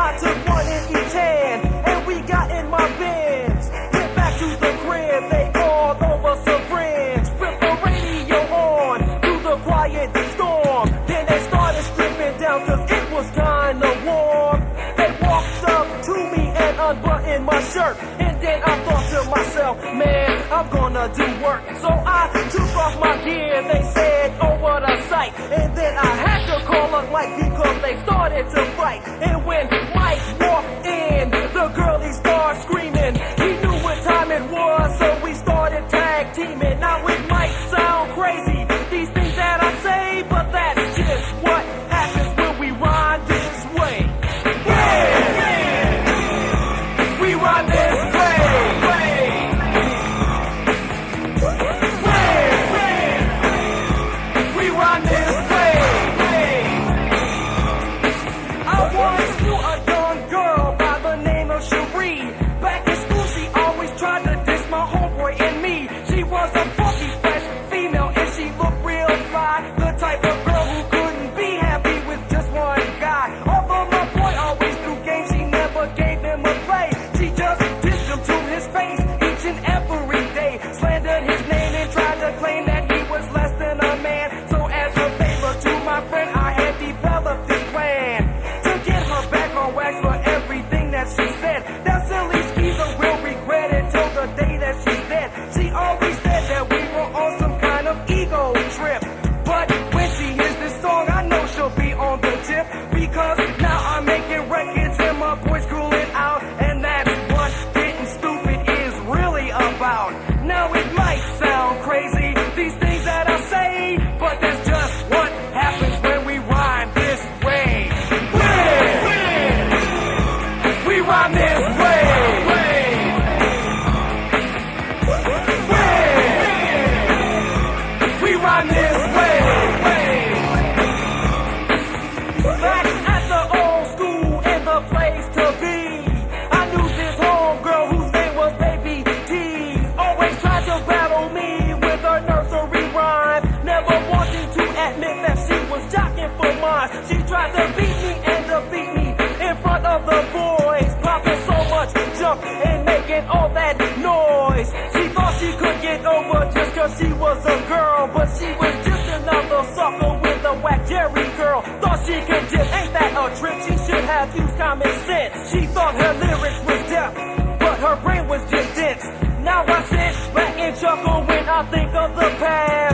I took one in each hand, and we got in my Benz. Went back to the crib, they called over some friends. Flipped the radio on to the quiet storm. Then they started stripping down, cause it was kinda warm. They walked up to me and unbuttoned my shirt. And then I thought to myself, man, I'm gonna do work. So I took off my gear, they said, oh what a sight. And then I had to call up Mike because they started to fight. And when Mike walked in, the girlie started screaming. He knew what time it was, so we started tag teaming. Now it might sound crazy, these things that I say, but that's just what happens when we ride this way. Yeah! We ride this way. We ride this way. I once knew a young girl by the name of Cherie. Back in school, she always tried to diss my homeboy and me. She was a funky, fresh female, and she looked real fly. The type of girl who couldn't be happy with just one guy. Although my boy always threw games, she never gave him a play. She just dissed him to his face each and every day. Slandered his name and tried to claim that he was less than a man. So as a favor to my friend, I had developed this plan to get her back on wax for everything that she said. That silly skeezer will regret it till the day that she's dead. She always said that we were on some kind of ego trip. But when she hears this song, I know she'll be on the tip. Because now I'm making records and my boy's cooling out. And that's what getting stupid is really about. Now it might sound crazy, these things that I say, but that's just what happens when we rhyme this way. We rhyme this way. We rhyme this way. Back at the old school in the place to be, I knew this homegirl whose name was Baby T. Always tried to battle me with her nursery rhyme, never wanting to admit that she was jocking for mine. She tried to beat me and defeat me in front of the boys, popping so much junk and making all that noise. She thought she could get over just cause she was a girl, but she was just another sucker with a whack Jerry curl. Thought she could dip, ain't that a trip? She should have used common sense. She thought her lyrics was depth, but her brain was just dense. Now I sit back and chuckle when I think of the past.